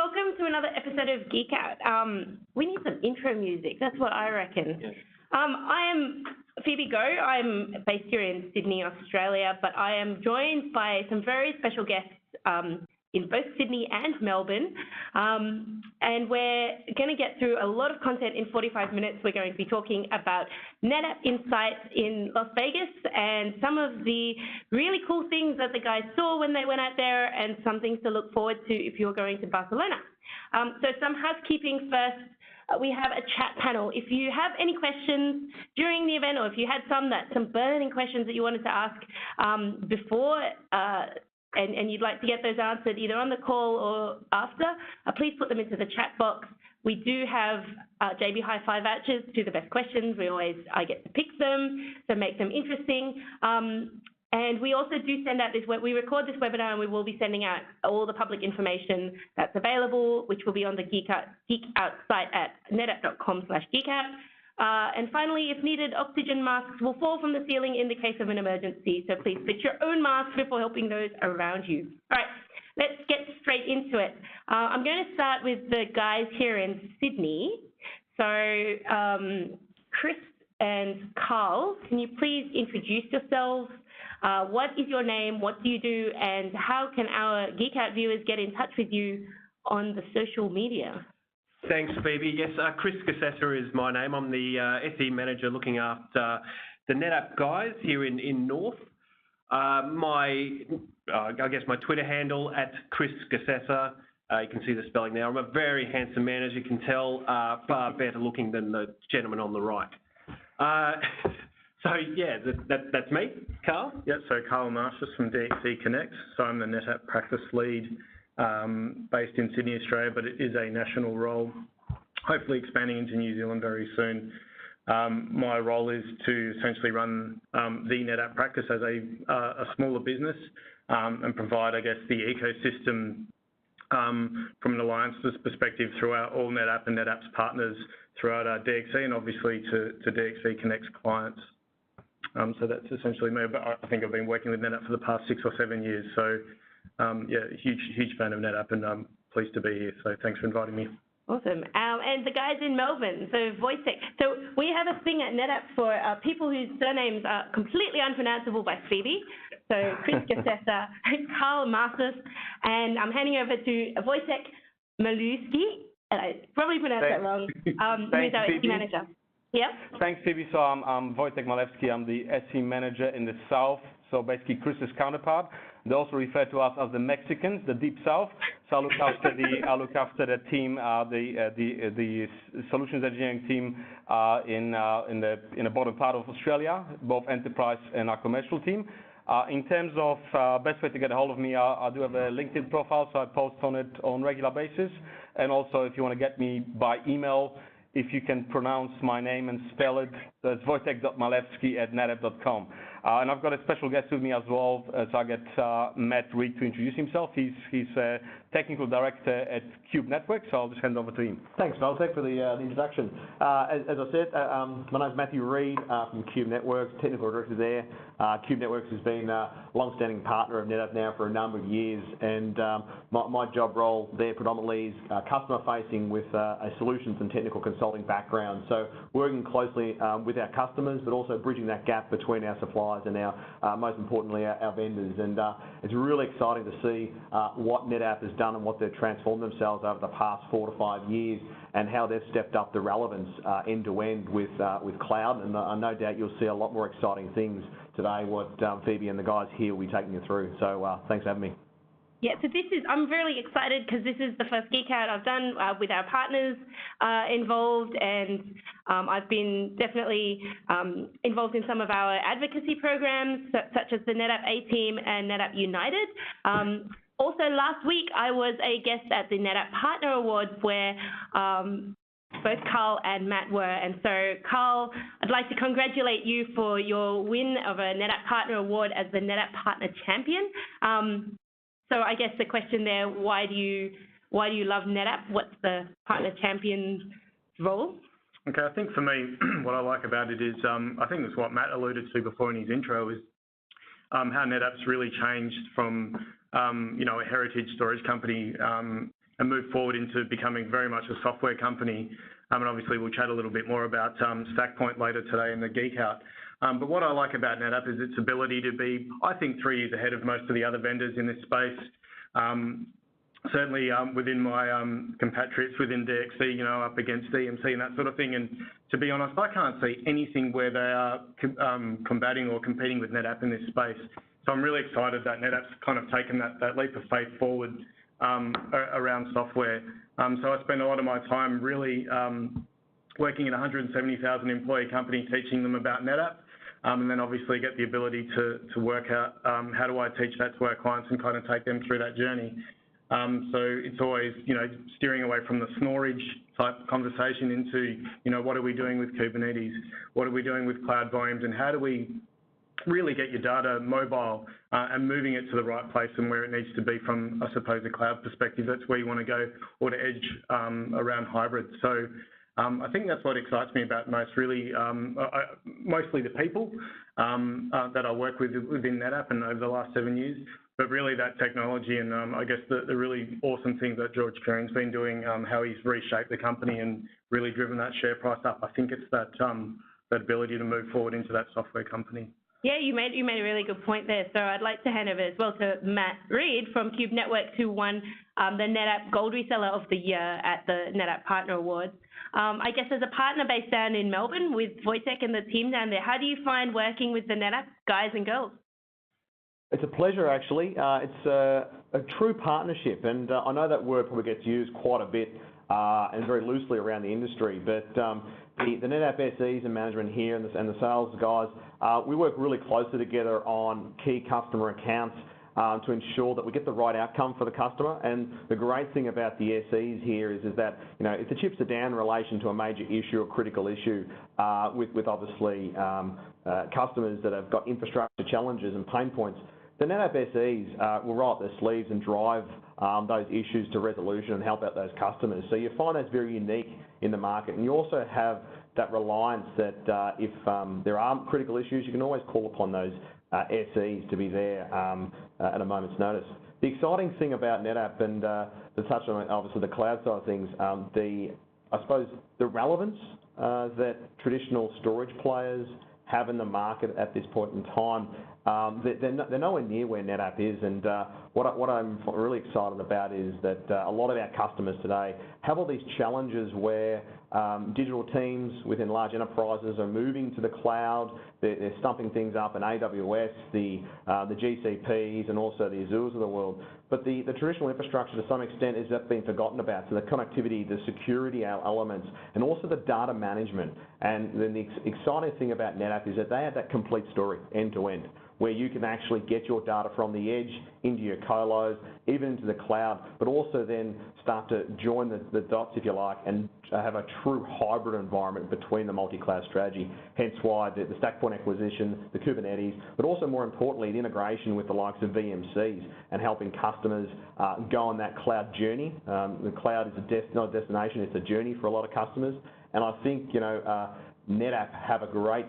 welcome to another episode of Geek Out. We need some intro music, that's what I reckon. Yes. I am Phoebe Go. I'm based here in Sydney, Australia, but I am joined by some very special guests in both Sydney and Melbourne. And we're going to get through a lot of content in 45 minutes. We're going to be talking about NetApp Insight in Las Vegas and some of the really cool things that the guys saw when they went out there and some things to look forward to if you're going to Barcelona. So some housekeeping first. We have a chat panel. If you have any questions during the event, or if you had some burning questions that you wanted to ask before, and you'd like to get those answered either on the call or after, please put them into the chat box. We do have JB Hi-Fi vouchers to the best questions. I get to pick them, so make them interesting. And we also do send out we record this webinar, and we will be sending out all the public information that's available, which will be on the Geek Out site at netapp.com/geekout. And finally, if needed, oxygen masks will fall from the ceiling in the case of an emergency, so please fit your own mask before helping those around you. All right, let's get straight into it. I'm going to start with the guys here in Sydney. So Chris and Karl, can you please introduce yourselves? What is your name, what do you do, and how can our Geek Out viewers get in touch with you on the social media? Thanks, Phoebe. Yes, Chris Gassessa is my name. I'm the SE manager looking after the NetApp guys here in North. I guess my Twitter handle at Chris Gassessa. You can see the spelling there. I'm a very handsome man, as you can tell, far better looking than the gentleman on the right. So yeah, that's me. Karl? Yeah, so Karl Masters from DXC Connect. So I'm the NetApp practice lead based in Sydney, Australia, but it is a national role, hopefully expanding into New Zealand very soon. My role is to essentially run the NetApp practice as a smaller business and provide, I guess, the ecosystem from an alliances perspective throughout all NetApp and NetApp's partners throughout our DXC and obviously to DXC Connect's clients. So that's essentially me, but I think I've been working with NetApp for the past 6 or 7 years. So yeah, huge fan of NetApp, and I'm pleased to be here. So thanks for inviting me. Awesome. And the guys in Melbourne, so Wojtek. So we have a thing at NetApp for people whose surnames are completely unpronounceable by Phoebe. So Chris Gassessa, Karl Masters, and I'm handing over to Wojtek Malevsky. I probably pronounced that wrong. Who's our SE manager. Yep. Thanks, Phoebe. So I'm Wojtek Malevsky. I'm the SE manager in the South, so basically Chris's counterpart. They also refer to us as the Mexicans, the Deep South. So I look after the team, the solutions engineering team in the bottom part of Australia, both enterprise and our commercial team. In terms of best way to get a hold of me, I do have a LinkedIn profile, so I post on it on a regular basis. And also, if you want to get me by email, if you can pronounce my name and spell it, that's wojtek.malevsky@netapp.com. And I've got a special guest with me as well, so I get Matt Reed to introduce himself. He's a technical director at Cube Networks, so I'll just hand over to him. Thanks, Wojtek, for the introduction. As I said, my name's Matthew Reed from Cube Networks, technical director there. Cube Networks has been a long-standing partner of NetApp now for a number of years, and my job role there predominantly is customer-facing with a solutions and technical consulting background. So working closely with our customers, but also bridging that gap between our suppliers and our, most importantly, our vendors. And it's really exciting to see what NetApp has done and what they've transformed themselves over the past 4 to 5 years, and how they've stepped up the relevance end-to-end with cloud. And no doubt you'll see a lot more exciting things today, what Phoebe and the guys here will be taking you through. So thanks for having me. Yeah, so I'm really excited because this is the first Geek Out I've done with our partners involved, and I've been definitely involved in some of our advocacy programs, such as the NetApp A-Team and NetApp United. Also, last week, I was a guest at the NetApp Partner Awards where both Karl and Matt were. And so, Karl, I'd like to congratulate you for your win of a NetApp Partner Award as the NetApp Partner Champion. So I guess the question there, why do you love NetApp? What's the Partner Champion's role? Okay, I think for me, what I like about it is, I think it's what Matt alluded to before in his intro, is how NetApp's really changed from, a heritage storage company and move forward into becoming very much a software company. And obviously we'll chat a little bit more about StackPoint later today in the Geek Out. But what I like about NetApp is its ability to be, I think, 3 years ahead of most of the other vendors in this space. Certainly within my compatriots within DXC, you know, up against EMC and that sort of thing. And to be honest, I can't see anything where they are combating or competing with NetApp in this space. So I'm really excited that NetApp's kind of taken that leap of faith forward around software. So I spend a lot of my time really working in a 170,000 employee company teaching them about NetApp. And then obviously get the ability to work out how do I teach that to our clients and kind of take them through that journey. So it's always, you know, steering away from the snorage type conversation into, you know, what are we doing with Kubernetes? What are we doing with cloud volumes? And how do we really get your data mobile and moving it to the right place and where it needs to be from, I suppose, a cloud perspective? That's where you want to go, or to edge around hybrid. So I think that's what excites me about most, really, mostly the people that I work with within NetApp and over the last 7 years, but really that technology and I guess the really awesome thing that George Curran's been doing, how he's reshaped the company and really driven that share price up. I think it's that ability to move forward into that software company. Yeah, you made a really good point there. So I'd like to hand over as well to Matt Reed from Cube Networks, who won the NetApp Gold Reseller of the Year at the NetApp Partner Awards. I guess as a partner based down in Melbourne with Wojtek and the team down there, how do you find working with the NetApp guys and girls? It's a pleasure, actually. It's a true partnership, and I know that word probably gets used quite a bit and very loosely around the industry, but the NetApp SEs and management here and the sales guys, we work really closely together on key customer accounts to ensure that we get the right outcome for the customer. And the great thing about the SEs here is that, you know, if the chips are down in relation to a major issue or critical issue with obviously customers that have got infrastructure challenges and pain points, the NetApp SEs will roll up their sleeves and drive those issues to resolution and help out those customers. So you find that's very unique in the market. And you also have that reliance that if there are critical issues, you can always call upon those SEs to be there at a moment's notice. The exciting thing about NetApp, and to touch on obviously the cloud side of things, I suppose the relevance that traditional storage players have in the market at this point in time, they're nowhere near where NetApp is. And what I'm really excited about is that a lot of our customers today have all these challenges where digital teams within large enterprises are moving to the cloud. They're stumping things up in AWS, the GCPs, and also the Azures of the world. But the traditional infrastructure to some extent is being forgotten about. So the connectivity, the security elements, and also the data management. And then the exciting thing about NetApp is that they have that complete story end to end, where you can actually get your data from the edge into your colos, even into the cloud, but also then start to join the dots, if you like, and have a true hybrid environment between the multi-cloud strategy. Hence why the StackPoint acquisition, the Kubernetes, but also more importantly, the integration with the likes of VMCs and helping customers go on that cloud journey. The cloud is not a destination, it's a journey for a lot of customers. And I think, you know, NetApp have a great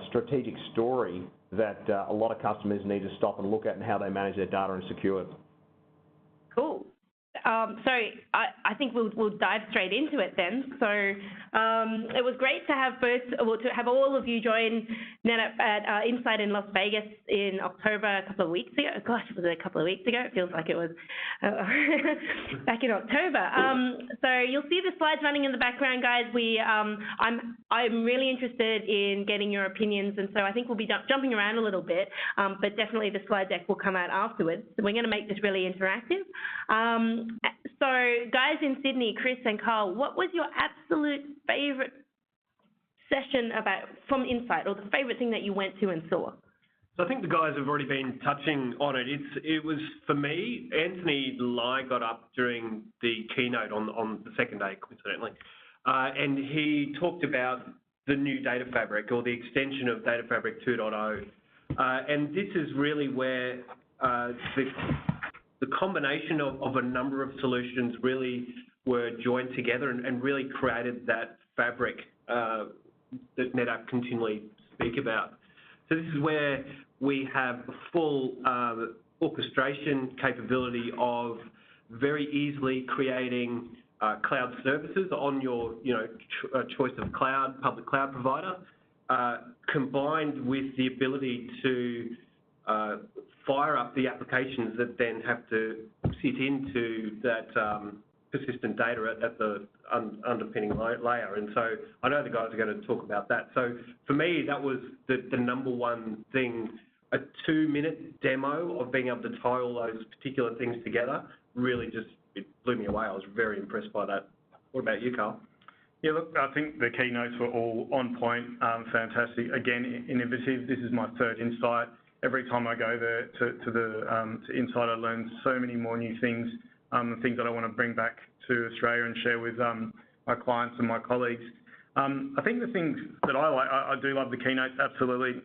strategic story that a lot of customers need to stop and look at and how they manage their data and secure it. Cool. So I think we'll dive straight into it then. So it was great to have all of you join NetApp at Insight in Las Vegas in October a couple of weeks ago. Gosh, was it a couple of weeks ago? It feels like it was back in October. So you'll see the slides running in the background, guys. I'm really interested in getting your opinions, and so I think we'll be jumping around a little bit, but definitely the slide deck will come out afterwards. So we're going to make this really interactive. So guys in Sydney, Chris and Karl, what was your absolute favourite session from Insight, or the favourite thing that you went to and saw? So I think the guys have already been touching on it. It was, for me, Anthony Lai got up during the keynote on the second day, coincidentally, and he talked about the new data fabric, or the extension of Data Fabric 2.0. And this is really where the combination of a number of solutions really were joined together and really created that fabric that NetApp continually speak about. So this is where we have full orchestration capability of very easily creating cloud services on your, choice of public cloud provider, combined with the ability to fire up the applications that then have to sit into that persistent data at the underpinning layer. And so I know the guys are going to talk about that. So for me, that was the number one thing. A 2-minute demo of being able to tie all those particular things together really it blew me away. I was very impressed by that. What about you, Karl? Yeah, look, I think the keynotes were all on point, fantastic. Again, innovative. This is my third Insight. Every time I go there to Insight, I learn so many more new things, things that I want to bring back to Australia and share with my clients and my colleagues. I think the things that I like, I do love the keynotes, absolutely.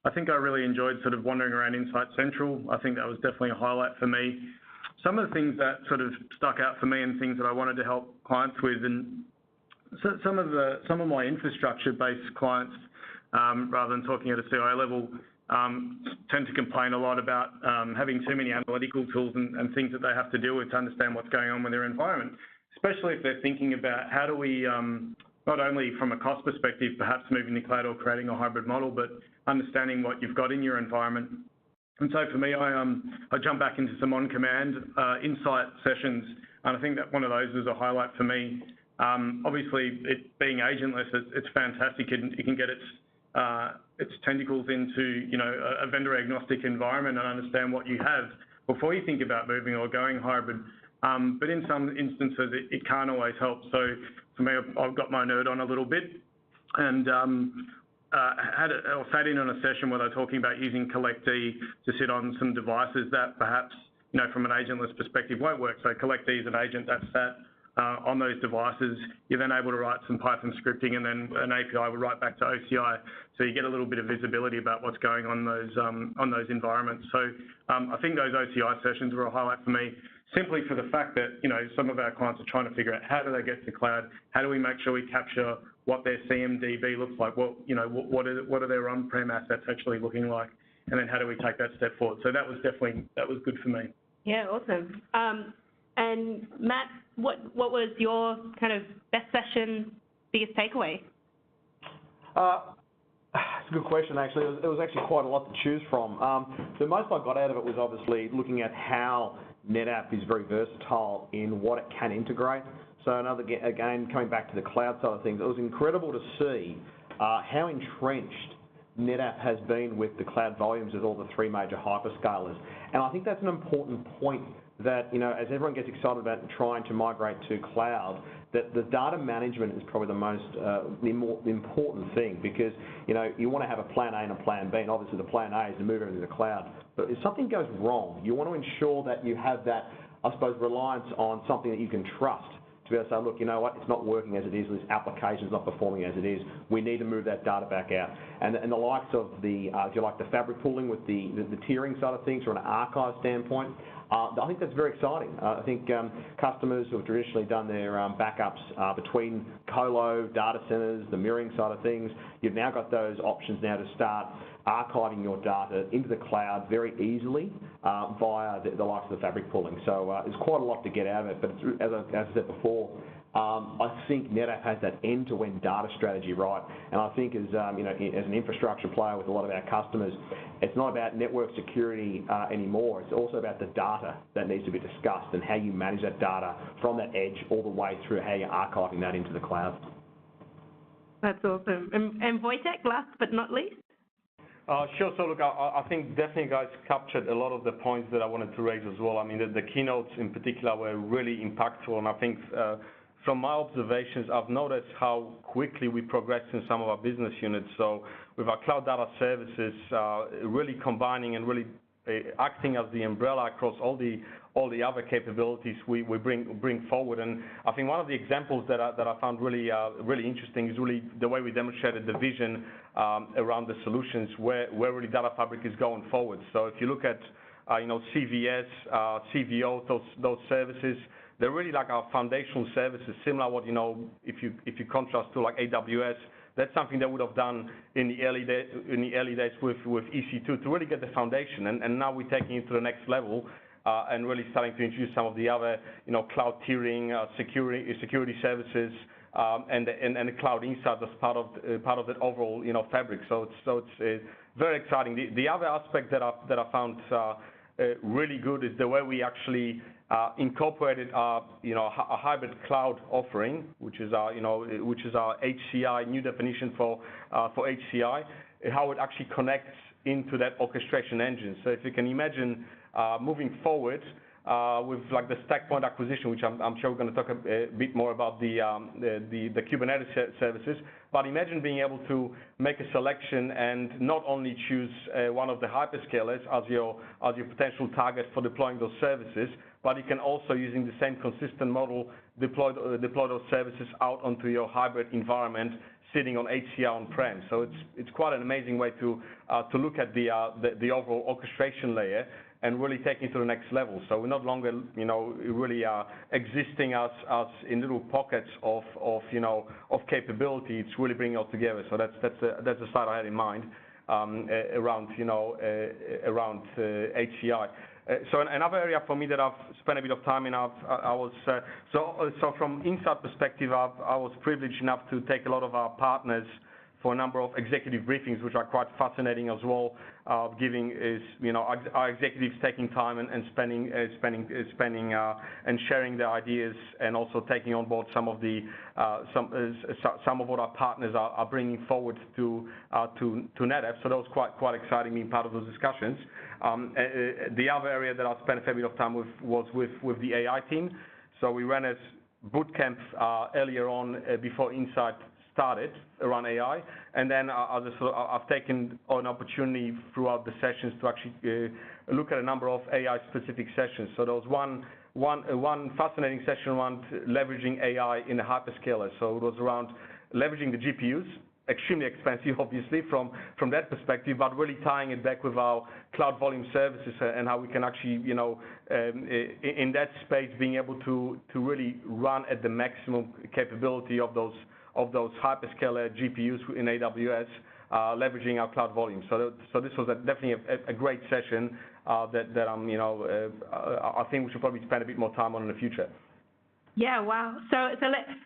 I think I really enjoyed sort of wandering around Insight Central. I think that was definitely a highlight for me. Some of the things that sort of stuck out for me and things that I wanted to help clients with, and so some of my infrastructure-based clients, rather than talking at a CIO level, tend to complain a lot about having too many analytical tools and things that they have to deal with to understand what's going on with their environment, especially if they're thinking about how do we, not only from a cost perspective, perhaps moving to cloud or creating a hybrid model, but understanding what you've got in your environment. And so for me, I jump back into some on-command Insight sessions, and I think that one of those was a highlight for me. Obviously, it being agentless, it's fantastic. It can get its tentacles into a vendor-agnostic environment and understand what you have before you think about moving or going hybrid. But in some instances, it can't always help. So for me, I've got my nerd on a little bit, and sat in on a session where they're talking about using Collect D to sit on some devices that perhaps, from an agentless perspective won't work. So Collect D is an agent that's sat on those devices. You're then able to write some Python scripting, and then an API will write back to OCI. So you get a little bit of visibility about what's going on those environments. So I think those OCI sessions were a highlight for me, simply for the fact that, some of our clients are trying to figure out how do they get to cloud? How do we make sure we capture what their CMDB looks like? What are their on-prem assets actually looking like? And then how do we take that step forward? So that was good for me. Yeah, awesome. And Matt, what was your kind of best session, biggest takeaway? It's a good question, actually. It was actually quite a lot to choose from. The most I got out of it was obviously looking at how NetApp is very versatile in what it can integrate. So again, coming back to the cloud side of things, it was incredible to see how entrenched NetApp has been with the cloud volumes of all the three major hyperscalers. And I think that's an important point that, as everyone gets excited about trying to migrate to cloud, that the data management is probably the most important thing, because, you want to have a plan A and a plan B, and obviously the plan A is to move everything to the cloud. But if something goes wrong, you want to ensure that you have that, I suppose, reliance on something that you can trust to be able to say, look, you know what, it's not working as it is, this application's not performing as it is, we need to move that data back out. And the likes of the, if you like, the fabric pooling with the tiering side of things from an archive standpoint, I think that's very exciting. I think customers who have traditionally done their backups between colo, data centers, the mirroring side of things, you've now got those options now to start archiving your data into the cloud very easily via the likes of the fabric pooling. So there's quite a lot to get out of it, but as I said before, I think NetApp has that end-to-end data strategy right, and I think as as an infrastructure player with a lot of our customers, it's not about network security anymore. It's also about the data that needs to be discussed and how you manage that data from that edge all the way through how you're archiving that into the cloud. That's awesome. And Wojtek, last but not least? Sure. So look, I think definitely guys captured a lot of the points that I wanted to raise as well. I mean, the keynotes in particular were really impactful, and I think from my observations, I've noticed how quickly we progress in some of our business units. So with our cloud data services, really combining and really acting as the umbrella across all the other capabilities we bring forward. And I think one of the examples that I found really interesting is really the way we demonstrated the vision around the solutions where really data fabric is going forward. So if you look at CVS, CVO, those services, they're really like our foundational services, similar what if you contrast to like AWS. That's something that would have done in the early days with EC2 to really get the foundation, and now we're taking it to the next level and really starting to introduce some of the other, cloud tiering, security services, and the cloud insights as part of that overall, fabric. So it's very exciting. The other aspect that I found really good is the way we actually incorporated our, a hybrid cloud offering, which is our HCI new definition for HCI, how it actually connects into that orchestration engine. So if you can imagine moving forward with like the StackPoint acquisition, which I'm sure we're going to talk a bit more about the Kubernetes services, but imagine being able to make a selection and not only choose one of the hyperscalers as your potential target for deploying those services, but you can also, using the same consistent model, deploy those services out onto your hybrid environment sitting on HCI on-prem. So it's quite an amazing way to look at the overall orchestration layer and really take it to the next level. So we're not longer, really existing as in little pockets of capability. It's really bringing it all together. So that's the side I had in mind around HCI. So another area for me that I've spent a bit of time in, so from Insight perspective, I was privileged enough to take a lot of our partners for a number of executive briefings, which are quite fascinating as well. Giving is, our executives taking time and spending and sharing their ideas, and also taking on board some of what our partners are bringing forward to NetApp. So that was quite exciting, being part of those discussions. The other area that I spent a fair bit of time with was with the AI team. So we ran a boot camp earlier on before Insight started around AI, and then I've taken an opportunity throughout the sessions to actually look at a number of AI-specific sessions. So there was one fascinating session around leveraging AI in the hyperscaler. So it was around leveraging the GPUs, extremely expensive, obviously, from that perspective, but really tying it back with our cloud volume services and how we can actually, in that space, being able to really run at the maximum capability of those hyperscaler GPUs in AWS, leveraging our cloud volume. So this was definitely a great session that I think we should probably spend a bit more time on in the future. Yeah, wow. So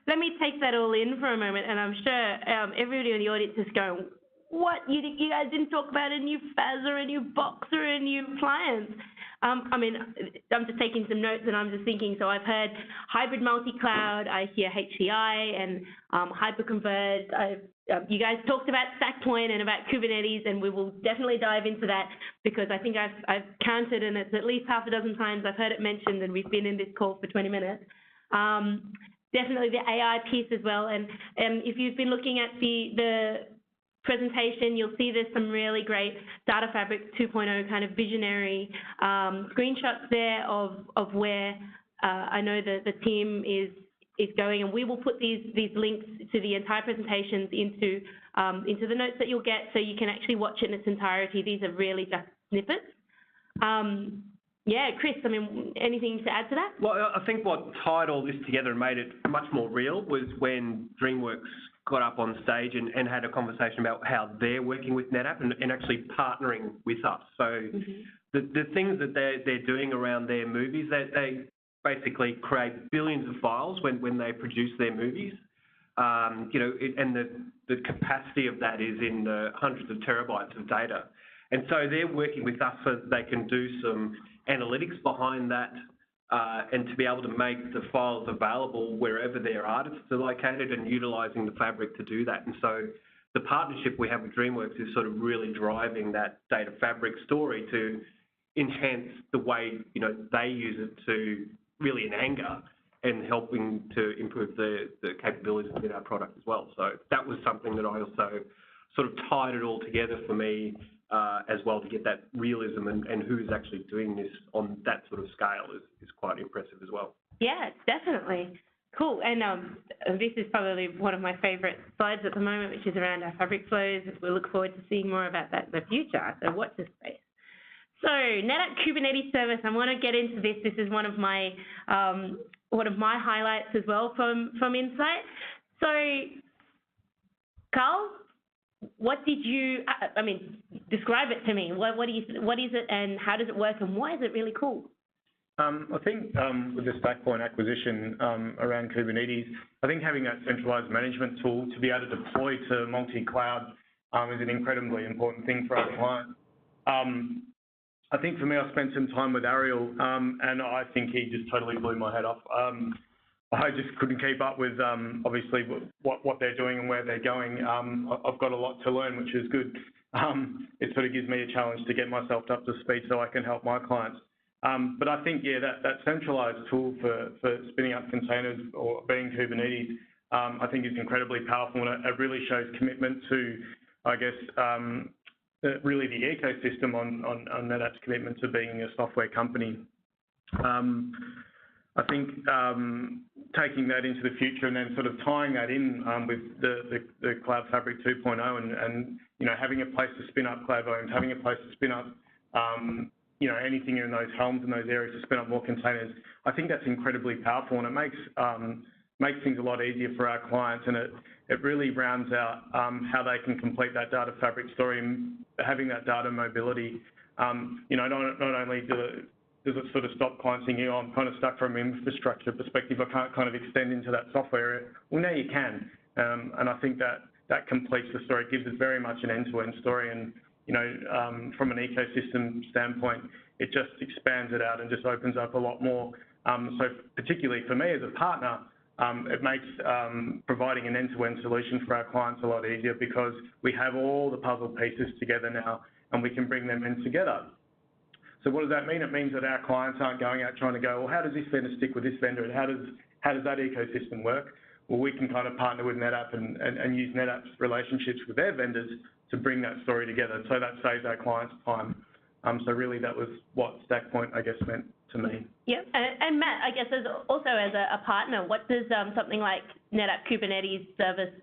let me take that all in for a moment, and I'm sure everybody in the audience is going, what? You guys didn't talk about a new FAS or a new box or a new appliance? I mean, I'm just taking some notes, and I'm just thinking, so I've heard hybrid multi-cloud, I hear HCI and hyperconverged. You guys talked about StackPoint and about Kubernetes, and we will definitely dive into that, because I think I've counted, and it's at least half a dozen times I've heard it mentioned, and we've been in this call for 20 minutes. Definitely the AI piece as well, and if you've been looking at the presentation, you'll see there's some really great Data Fabric 2.0 kind of visionary screenshots there of where I know the team is going, and we will put these links to the entire presentations into the notes that you'll get, so you can actually watch it in its entirety. These are really just snippets. Yeah, Chris, I mean, anything to add to that? Well, I think what tied all this together and made it much more real was when DreamWorks got up on stage and had a conversation about how they're working with NetApp and actually partnering with us. So the things that they're doing around their movies, they basically create billions of files when they produce their movies. And the capacity of that is in the hundreds of terabytes of data. And so they're working with us so that they can do some analytics behind that, and to be able to make the files available wherever their artists are located, and utilising the fabric to do that. And so the partnership we have with DreamWorks is sort of really driving that data fabric story to enhance the way they use it to really in anger, and helping to improve the capabilities within our product as well. So that was something that I also sort of tied it all together for me as well, to get that realism and who's actually doing this on that sort of scale is quite impressive as well. Yeah, definitely. Cool. And this is probably one of my favorite slides at the moment, which is around our fabric flows. We look forward to seeing more about that in the future. So watch this space. So NetApp Kubernetes Service, I want to get into this. This is one of my highlights as well from Insight. So, Karl, what did you, describe it to me. What is it, and how does it work, and why is it really cool? I think with the StackPoint acquisition around Kubernetes, I think having that centralized management tool to be able to deploy to multi-cloud is an incredibly important thing for our clients. I think for me, I spent some time with Ariel, and I think he just totally blew my head off. I just couldn't keep up with, obviously, what they're doing and where they're going. I've got a lot to learn, which is good. It sort of gives me a challenge to get myself up to speed so I can help my clients. But I think, yeah, that centralized tool for spinning up containers or being Kubernetes, I think is incredibly powerful, and it really shows commitment to, I guess, really the ecosystem on NetApp's commitment to being a software company. I think taking that into the future and then sort of tying that in with the Cloud Fabric 2.0 and having a place to spin up cloud volumes, having a place to spin up anything in those homes and those areas to spin up more containers. I think that's incredibly powerful, and it makes things a lot easier for our clients, and it really rounds out how they can complete that data fabric story and having that data mobility. Not only does it sort of stop clients thinking, oh, I'm kind of stuck from an infrastructure perspective, I can't kind of extend into that software area. Well, now you can, and I think that completes the story. It gives it very much an end-to-end story, and from an ecosystem standpoint, it just expands it out and just opens up a lot more. So particularly for me as a partner, it makes providing an end-to-end solution for our clients a lot easier because we have all the puzzle pieces together now and we can bring them in together. So what does that mean? It means that our clients aren't going out trying to go, well, how does this vendor stick with this vendor and how does that ecosystem work? Well, we can kind of partner with NetApp and use NetApp's relationships with their vendors to bring that story together. So that saves our clients time. So really that was what StackPoint, I guess, meant to me. Yeah, and Matt, I guess as a partner, what does something like NetApp Kubernetes service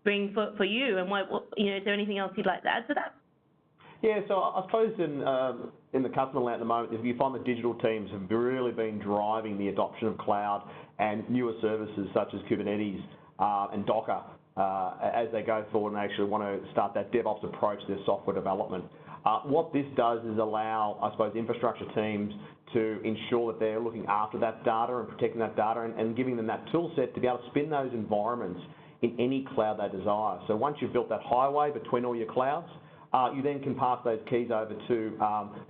bring for you, and what is there anything else you'd like to add to that? Yeah, so I suppose in the customer land at the moment, if you find the digital teams have really been driving the adoption of cloud and newer services such as Kubernetes and Docker as they go forward and actually want to start that DevOps approach to their software development. What this does is allow, I suppose, infrastructure teams to ensure that they're looking after that data and protecting that data and giving them that tool set to be able to spin those environments in any cloud they desire. So once you've built that highway between all your clouds, you then can pass those keys over to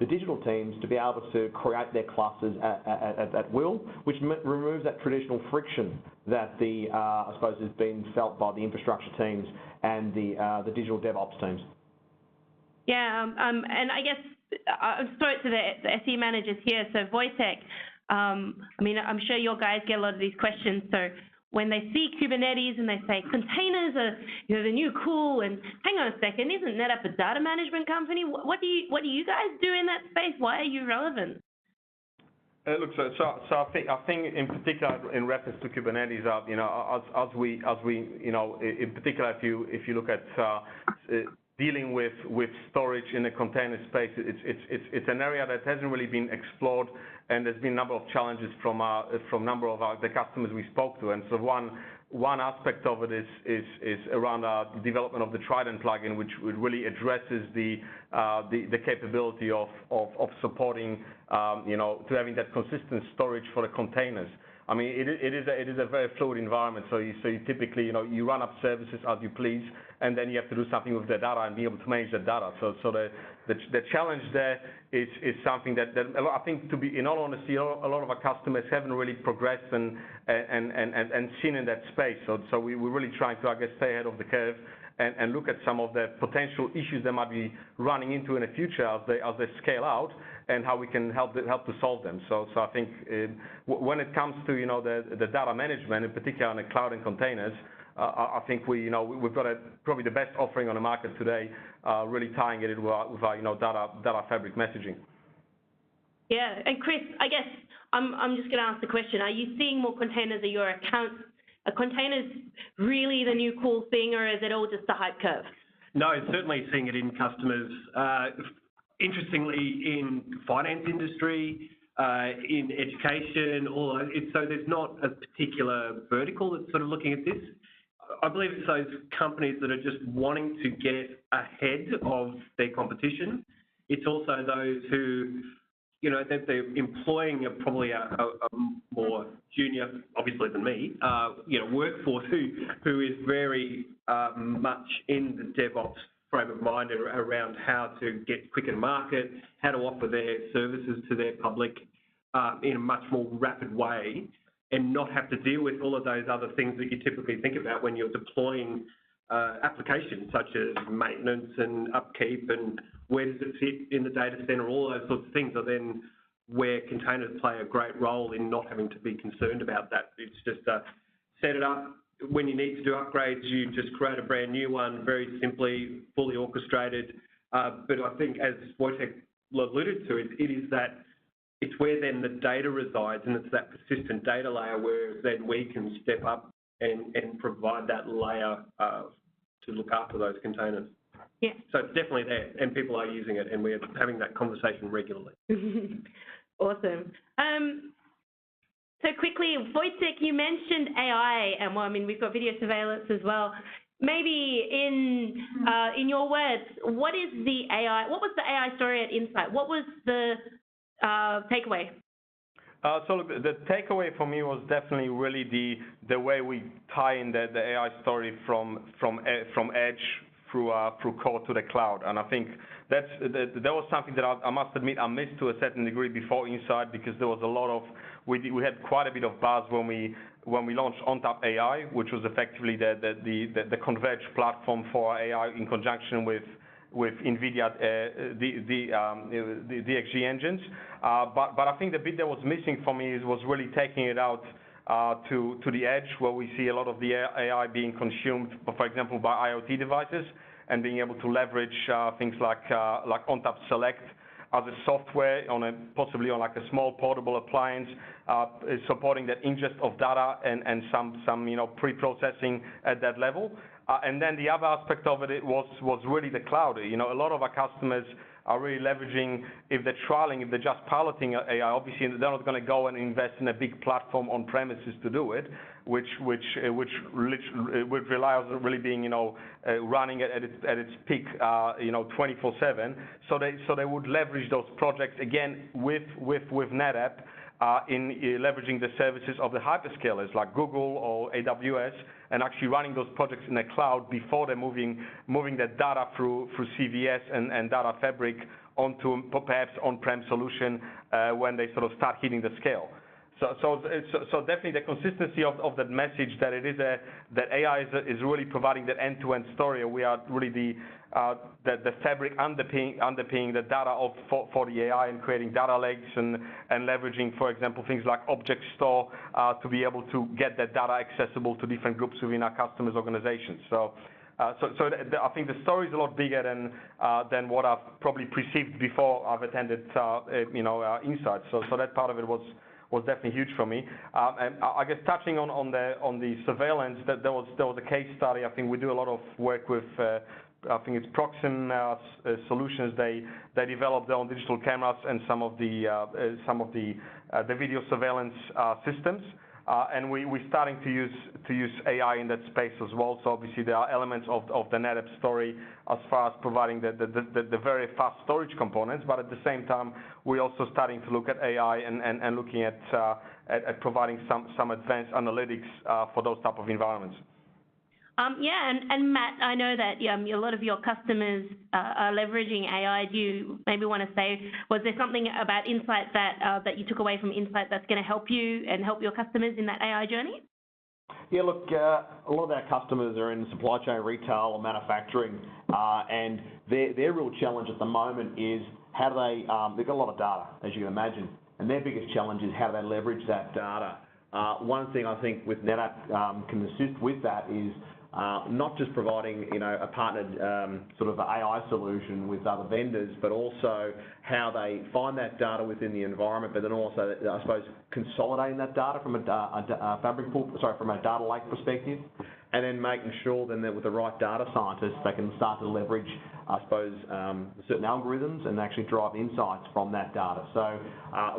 the digital teams to be able to create their clusters at will, which removes that traditional friction that I suppose has been felt by the infrastructure teams and the digital DevOps teams. Yeah, and I guess I'll throw it to the SE managers here. So Wojtek, I'm sure your guys get a lot of these questions. So when they see Kubernetes and they say containers are the new cool, and hang on a second, isn't NetApp a data management company? What do you guys do in that space? Why are you relevant? Look, so I think in particular in reference to Kubernetes, as we in particular if you look at dealing with storage in the container space, it's an area that hasn't really been explored, and there's been a number of challenges from a number of the customers we spoke to. And so one aspect of it is around the development of the Trident plugin, which really addresses the capability of supporting to having that consistent storage for the containers. I mean, it is a very fluid environment. So you typically you run up services as you please, and then you have to do something with the data and be able to manage the data. So the challenge there is something that I think, to be in all honesty, a lot of our customers haven't really progressed and seen in that space. So we're really trying to, I guess, stay ahead of the curve and look at some of the potential issues they might be running into in the future as they scale out, and how we can help to solve them. So I think when it comes to the data management, in particular on the cloud and containers, I think we've got probably the best offering on the market today, really tying it with our data fabric messaging. Yeah, and Chris, I guess I'm just going to ask the question: are you seeing more containers at your accounts? Are containers really the new cool thing, or is it all just a hype curve? No, certainly seeing it in customers. Interestingly, in finance industry, in education, so there's not a particular vertical that's sort of looking at this. I believe it's those companies that are just wanting to get ahead of their competition. It's also those who they're employing probably a more junior, obviously than me, workforce who is very much in the DevOps frame of mind around how to get quicker to market, how to offer their services to their public in a much more rapid way, and not have to deal with all of those other things that you typically think about when you're deploying applications such as maintenance and upkeep and where does it fit in the data center, all those sorts of things are then where containers play a great role in not having to be concerned about that. It's just set it up. When you need to do upgrades, you just create a brand new one, very simply, fully orchestrated. But I think, as Wojtek alluded to, it is that it's where then the data resides, and it's that persistent data layer where then we can step up and provide that layer to look after those containers. Yeah. So it's definitely there, and people are using it, and we're having that conversation regularly. Awesome. So quickly, Wojtek, you mentioned AI, and we've got video surveillance as well. Maybe in your words, what is the AI? What was the AI story at Insight? What was the takeaway? So look, the takeaway for me was definitely really the way we tie in the AI story from edge through core to the cloud, and I think that was something that I must admit I missed to a certain degree before Insight, because there was a lot of we had quite a bit of buzz when we launched ONTAP AI, which was effectively the converged platform for AI in conjunction with NVIDIA the DXG engines, but I think the bit that was missing for me was really taking it out to the edge, where we see a lot of the AI being consumed, for example, by IoT devices, and being able to leverage things like ONTAP Select as a software possibly on like a small portable appliance, supporting that ingest of data and some pre-processing at that level. And then the other aspect of it was really the cloud. A lot of our customers are really leveraging, if they're trialing, if they're just piloting AI, obviously they're not going to go and invest in a big platform on premises to do it, which rely on really being, running at its peak, 24/7. So they would leverage those projects again with NetApp in leveraging the services of the hyperscalers like Google or AWS, and actually running those projects in the cloud before they're moving that data through CVS and Data Fabric onto perhaps on-prem solution when they sort of start hitting the scale. So definitely the consistency of that message that that AI is really providing that end-to-end story. We are really the fabric underpinning the data for the AI, and creating data lakes and leveraging, for example, things like object store to be able to get that data accessible to different groups within our customers' organizations. So I think the story is a lot bigger than what I've probably perceived before I've attended Insight. So that part of it was definitely huge for me. And I guess touching on the surveillance, that there was a case study. I think we do a lot of work with I think it's Proxim Solutions. They developed their own digital cameras and some of the video surveillance systems. And we're starting to use AI in that space as well. So obviously there are elements of the NetApp story as far as providing the very fast storage components, but at the same time we're also starting to look at AI and looking at providing some advanced analytics for those type of environments. And Matt, I know that a lot of your customers are leveraging AI. Do you maybe want to say, was there something about Insight that you took away from Insight that's going to help you and help your customers in that AI journey? Yeah, look, a lot of our customers are in supply chain, retail, or manufacturing, and their real challenge at the moment is how do they've got a lot of data, as you can imagine, and their biggest challenge is how do they leverage that data. One thing I think with NetApp can assist with that is not just providing, a partnered sort of AI solution with other vendors, but also how they find that data within the environment, but then also, I suppose, consolidating that data from a data lake perspective, and then making sure then that with the right data scientists, they can start to leverage, I suppose, certain algorithms and actually drive insights from that data. So,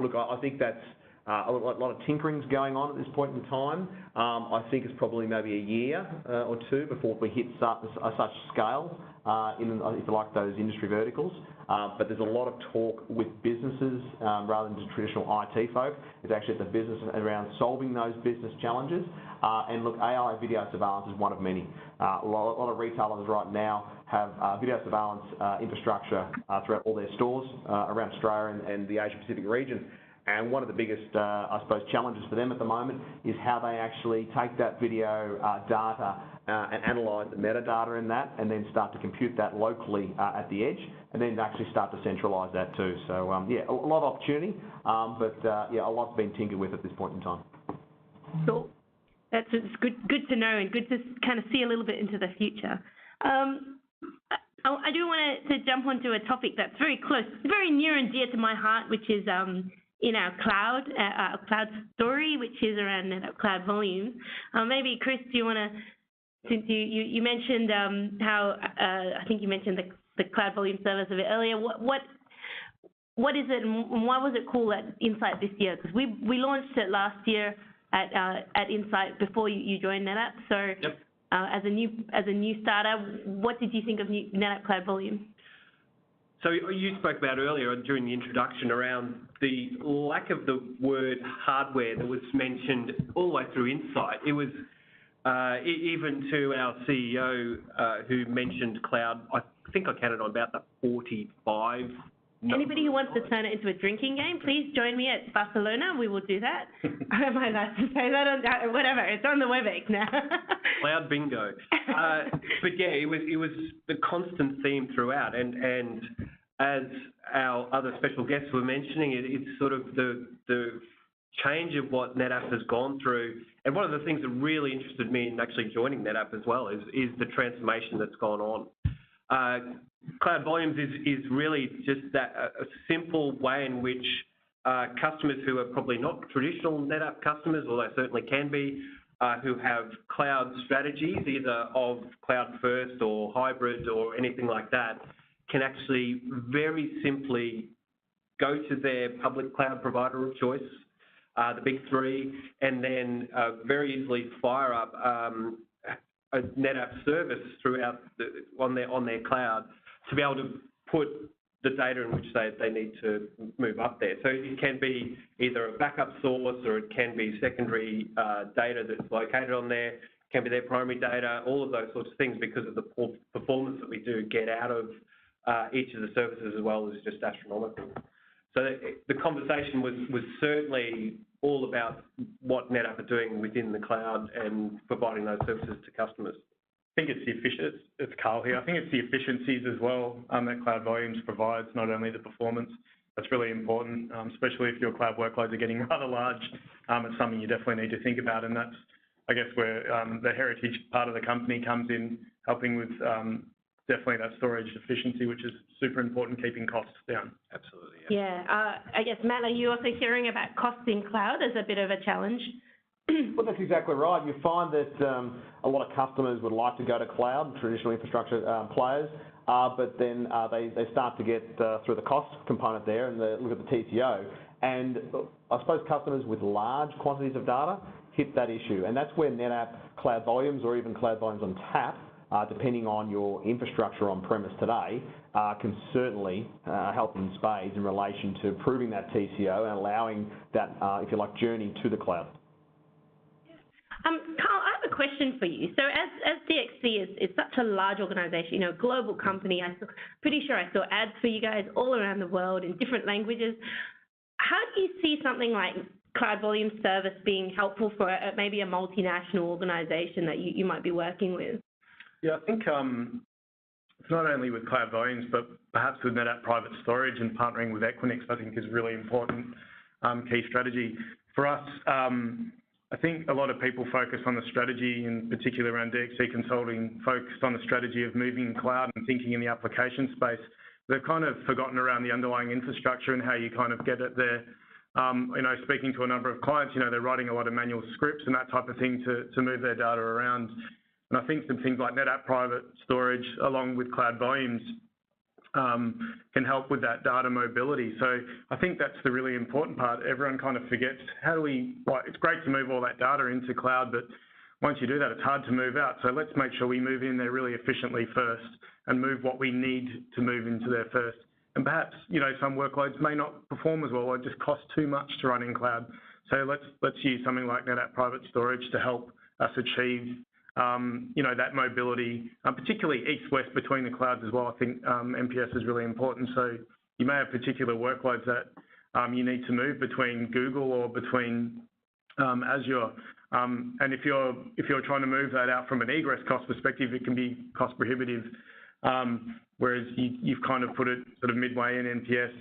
look, I think that's a lot of tinkering's going on at this point in time. I think it's probably maybe a year or two before we hit such scale in, if you like, those industry verticals. But there's a lot of talk with businesses rather than just traditional IT folk. It's actually the business around solving those business challenges. And look, AI video surveillance is one of many. A lot of retailers right now have video surveillance infrastructure throughout all their stores around Australia and the Asia Pacific region. And one of the biggest, I suppose, challenges for them at the moment is how they actually take that video data and analyse the metadata in that, and then start to compute that locally at the edge, and then actually start to centralise that too. So yeah, a lot of opportunity, but yeah, a lot's been tinkered with at this point in time. Cool. It's good to know, and good to kind of see a little bit into the future. I do want to jump onto a topic that's very close, very near and dear to my heart, which is in our cloud story, which is around NetUp Cloud Volumes. Maybe, Chris, do you want to, since you mentioned how, I think you mentioned the Cloud Volume Service a bit earlier, what is it, and why was it cool at Insight this year? Because we launched it last year at Insight before you joined NetApp. So yep. As a new starter, what did you think of NetApp Cloud Volume? So you spoke about earlier during the introduction around the lack of the word hardware that was mentioned all the way through Insight. It was even to our CEO who mentioned cloud, I think I counted on about the 45. Anybody who wants to turn it into a drinking game, please join me at Barcelona. We will do that. Am I allowed to say that? On whatever, it's on the WebEx now. Cloud bingo. But yeah, it was the constant theme throughout, and as our other special guests were mentioning, it's sort of the change of what NetApp has gone through. And one of the things that really interested me in actually joining NetApp as well is the transformation that's gone on. Cloud Volumes is really just that a simple way in which customers who are probably not traditional NetApp customers, although certainly can be, who have cloud strategies, either of cloud first or hybrid or anything like that, can actually very simply go to their public cloud provider of choice, the big three, and then very easily fire up a NetApp service throughout on their cloud to be able to put the data in which they need to move up there. So it can be either a backup source, or it can be secondary data that's located on there, it can be their primary data, all of those sorts of things, because of the performance that we do get out of each of the services as well, is just astronomical. So the conversation was certainly all about what NetApp are doing within the cloud and providing those services to customers. I think it's Karl here. I think it's the efficiencies as well that Cloud Volumes provides, not only the performance. That's really important, especially if your cloud workloads are getting rather large. It's something you definitely need to think about, and that's, I guess, where the heritage part of the company comes in, helping with definitely that storage efficiency, which is super important, keeping costs down. Absolutely. Yeah. I guess, Matt, are you also hearing about costs in cloud as a bit of a challenge? Well, that's exactly right. You find that a lot of customers would like to go to cloud, traditional infrastructure players, but then they start to get through the cost component there and look at the TCO. And I suppose customers with large quantities of data hit that issue. And that's where NetApp Cloud Volumes, or even Cloud Volumes on tap, depending on your infrastructure on premise today, can certainly help in spades in relation to improving that TCO and allowing that, if you like, journey to the cloud. Karl, I have a question for you. So as DXC is such a large organisation, global company, I'm pretty sure I saw ads for you guys all around the world in different languages. How do you see something like Cloud Volume Service being helpful for maybe a multinational organisation that you might be working with? Yeah, I think it's not only with Cloud Volumes, but perhaps with NetApp Private Storage and partnering with Equinix, I think is really important key strategy. For us, I think a lot of people focus on the strategy, in particular around DXC Consulting, focused on the strategy of moving cloud and thinking in the application space. They've kind of forgotten around the underlying infrastructure and how you kind of get it there. Speaking to a number of clients, they're writing a lot of manual scripts and that type of thing to move their data around. And I think some things like NetApp Private Storage, along with Cloud Volumes, can help with that data mobility. So I think that's the really important part. Everyone kind of forgets, how do we, like, it's great to move all that data into cloud, but once you do that, it's hard to move out. So let's make sure we move in there really efficiently first and move what we need to move into there first. And perhaps, you know, some workloads may not perform as well or just cost too much to run in cloud. So let's use something like NetApp Private Storage to help us achieve, you know, that mobility, particularly east-west between the clouds as well. I think MPS is really important. So you may have particular workloads that you need to move between Google or between Azure. And if you're trying to move that out from an egress cost perspective, it can be cost prohibitive. Whereas you've kind of put it sort of midway in NPS,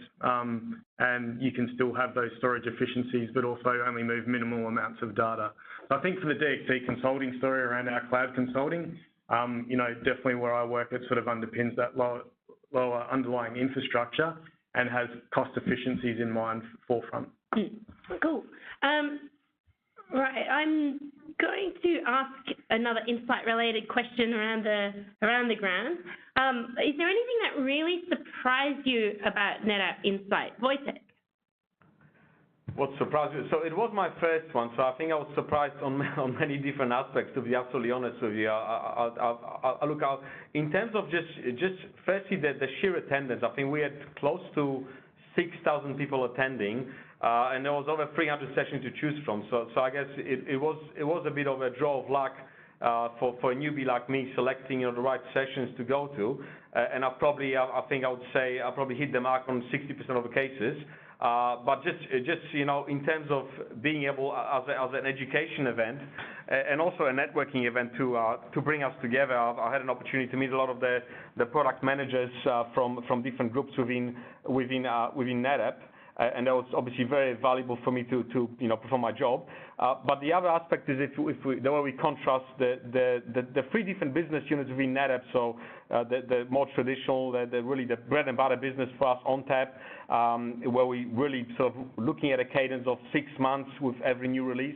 and you can still have those storage efficiencies, but also only move minimal amounts of data. So I think for the DXC consulting story around our cloud consulting, you know, definitely where I work, it sort of underpins that lower underlying infrastructure and has cost efficiencies in mind forefront. Cool. Right, I'm going to ask another Insight-related question around the ground. Is there anything that really surprised you about NetApp Insight? Wojtek? What surprised you? So it was my first one, so I think I was surprised on many different aspects, to be absolutely honest with you. Look, in terms of just firstly, the sheer attendance, I think we had close to 6,000 people attending, and there was over 300 sessions to choose from. So I guess it was a bit of a draw of luck for a newbie like me selecting, you know, the right sessions to go to. And I think I would say I probably hit the mark on 60% of the cases. But just you know, in terms of being able as an education event and also a networking event to bring us together, I had an opportunity to meet a lot of the product managers from different groups within NetApp. And that was obviously very valuable for me to you know, perform my job. But the other aspect is the way we contrast the three different business units within NetApp. So the more traditional, really the bread and butter business for us, ONTAP, where we really sort of looking at a cadence of 6 months with every new release.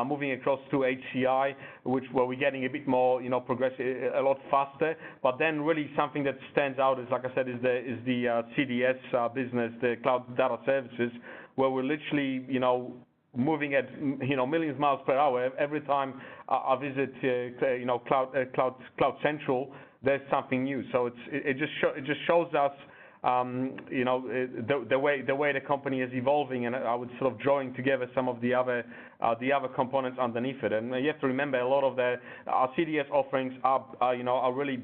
Moving across to HCI, where we're getting a bit more, you know, progress a lot faster. But then really something that stands out is, like I said, is the CDS business, the Cloud Data Services, where we're literally, you know, moving at, you know, millions of miles per hour. Every time I visit, you know, Cloud Central, there's something new. So it just shows us, you know, the way the company is evolving, and I would sort of drawing together some of the other components underneath it. And you have to remember, a lot of our CDS offerings are really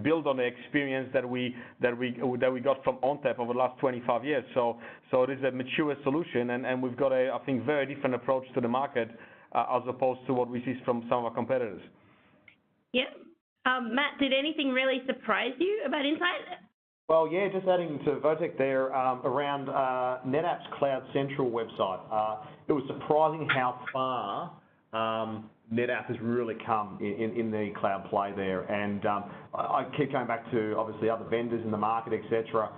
built on the experience that we got from ONTAP over the last 25 years. So it is a mature solution, and we've got I think very different approach to the market as opposed to what we see from some of our competitors. Yeah. Matt, did anything really surprise you about Insight? Well, yeah, just adding to Wojtek there, around NetApp's Cloud Central website. It was surprising how far NetApp has really come in the cloud play there. And I keep going back to, obviously, other vendors in the market, etc.,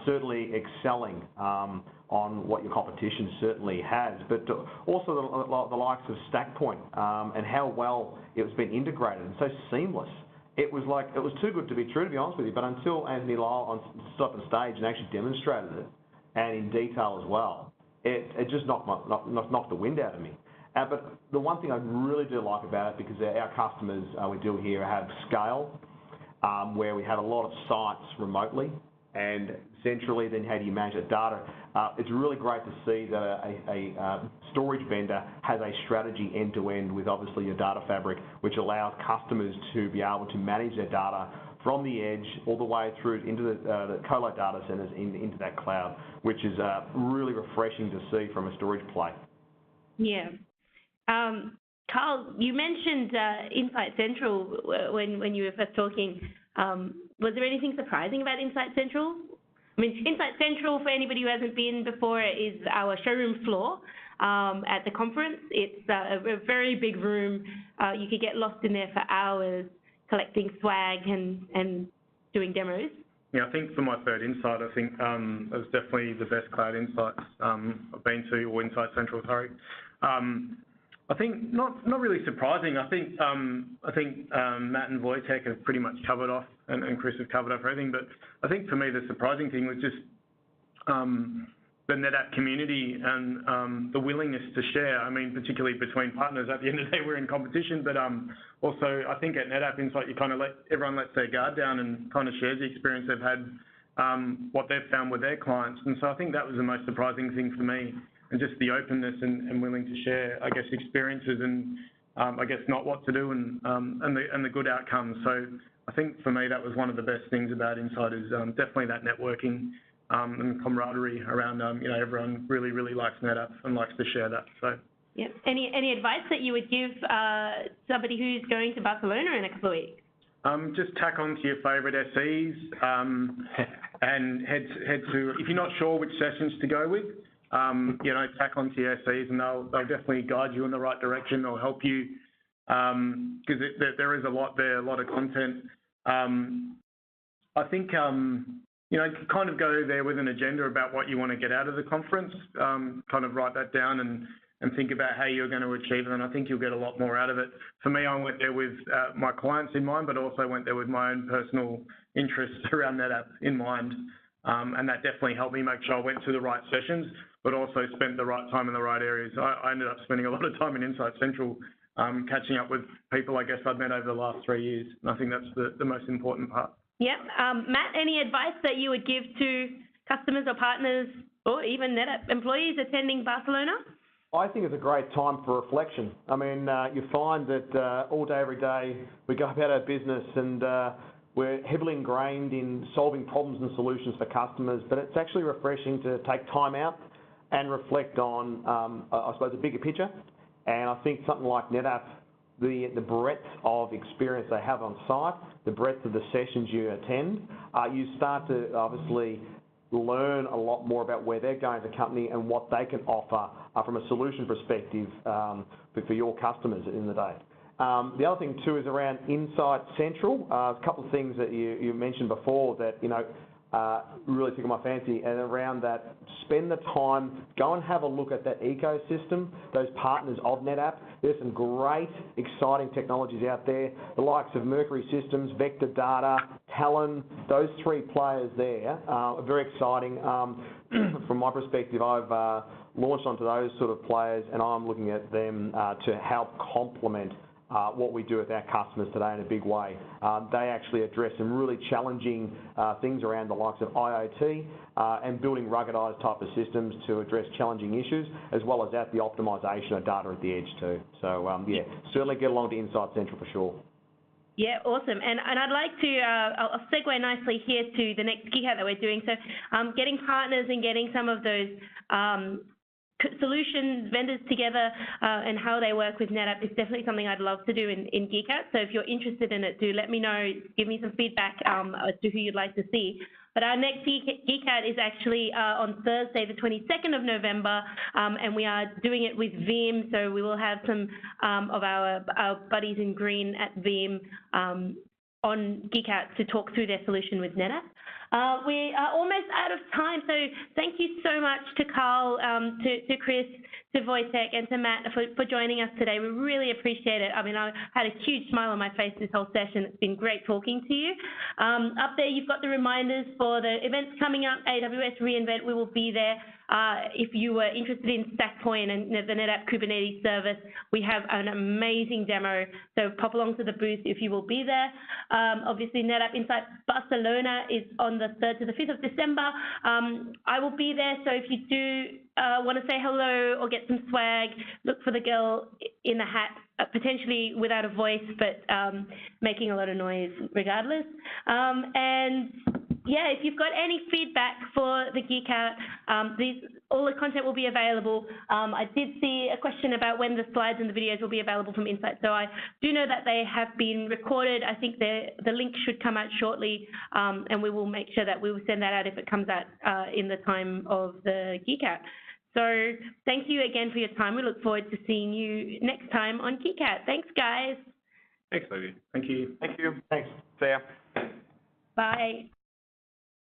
certainly excelling on what your competition certainly has, but also the likes of StackPoint and how well it's been integrated and so seamless. It was too good to be true, to be honest with you, but until Anthony Lyle stood up on stage and actually demonstrated it, and in detail as well, it just knocked the wind out of me. But the one thing I really do like about it, because our customers we do here have scale, where we have a lot of sites remotely, and centrally, then how do you manage that data? It's really great to see that a storage vendor has a strategy end-to-end with obviously your data fabric, which allows customers to be able to manage their data from the edge all the way through into the colo data centers into that cloud, which is really refreshing to see from a storage play. Yeah. Karl, you mentioned Insight Central when you were first talking. Was there anything surprising about Insight Central? I mean, Insight Central, for anybody who hasn't been before, is our showroom floor at the conference. It's a very big room. You could get lost in there for hours collecting swag and doing demos. Yeah, I think for my third Insight, I think it was definitely the best Cloud Insights I've been to, or Insight Central, sorry. I think not really surprising. I think Matt and Wojtek have pretty much covered off, and Chris have covered off everything. But I think for me the surprising thing was just the NetApp community and the willingness to share. I mean, particularly between partners. At the end of the day, we're in competition, but also I think at NetApp Insight you kind of everyone lets their guard down and kind of shares the experience they've had, what they've found with their clients. And so I think that was the most surprising thing for me. And just the openness and willing to share, I guess, experiences and I guess not what to do and the good outcomes. So I think for me that was one of the best things about Insight is definitely that networking and camaraderie around everyone really likes NetApp and likes to share that. So yeah. Any advice that you would give somebody who's going to Barcelona in a couple of weeks? Just tack on to your favourite SEs and head to, if you're not sure which sessions to go with, tack onto your SEs and they'll definitely guide you in the right direction. They'll help you because there is a lot there, a lot of content. I think, kind of go there with an agenda about what you want to get out of the conference, kind of write that down and think about how you're going to achieve it, and I think you'll get a lot more out of it. For me, I went there with my clients in mind, but also went there with my own personal interests around NetApp in mind, and that definitely helped me make sure I went to the right sessions, but also spent the right time in the right areas. I ended up spending a lot of time in Insight Central, catching up with people I guess I've met over the last 3 years, and I think that's the most important part. Yeah. Matt, any advice that you would give to customers or partners or even NetApp employees attending Barcelona? I think it's a great time for reflection. I mean, you find that all day, every day, we go about our business and we're heavily ingrained in solving problems and solutions for customers, but it's actually refreshing to take time out and reflect on, I suppose, a bigger picture. And I think something like NetApp, the breadth of experience they have on site, the breadth of the sessions you attend, you start to obviously learn a lot more about where they're going as a company and what they can offer from a solution perspective for your customers in the day. The other thing too is around Insight Central. A couple of things that you mentioned before that really tickle my fancy, and around that, spend the time, go and have a look at that ecosystem, those partners of NetApp. There's some great, exciting technologies out there, the likes of Mercury Systems, Vector Data, Talon, those three players there are very exciting. From my perspective, I've launched onto those sort of players, and I'm looking at them to help complement what we do with our customers today in a big way. They actually address some really challenging things around the likes of IoT and building ruggedized type of systems to address challenging issues, as well as that, the optimization of data at the edge too. So yeah, certainly get along to Insight Central for sure. Yeah, awesome. And I'd like to, I'll segue nicely here to the next Geek Out that we're doing. So getting partners and getting some of those solutions vendors together and how they work with NetApp is definitely something I'd love to do in Geek Out. So if you're interested in it, do let me know, give me some feedback as to who you'd like to see. But our next Geek Out is actually on Thursday, the 22nd of November, and we are doing it with Veeam. So we will have some of our buddies in green at Veeam on Geek Out to talk through their solution with NetApp. We are almost out of time, so thank you so much to Karl, to Chris, to Wojtek, and to Matt for joining us today. We really appreciate it. I mean, I had a huge smile on my face this whole session. It's been great talking to you. Up there, you've got the reminders for the events coming up, AWS reInvent. We will be there. If you were interested in StackPoint and the NetApp Kubernetes service, we have an amazing demo. So pop along to the booth if you will be there. Obviously, NetApp Insight Barcelona is on the 3rd to the 5th of December. I will be there, so if you do want to say hello or get some swag, look for the girl in the hat, potentially without a voice, but making a lot of noise regardless. And yeah, if you've got any feedback for the Geek Out, all the content will be available. I did see a question about when the slides and the videos will be available from Insight. So I do know that they have been recorded. I think the link should come out shortly, and we will make sure that we will send that out if it comes out in the time of the Geek Out. So thank you again for your time. We look forward to seeing you next time on Geek Out. Thanks, guys. Thanks, Toby. Thank you. Thank you. Thanks. See ya. Bye.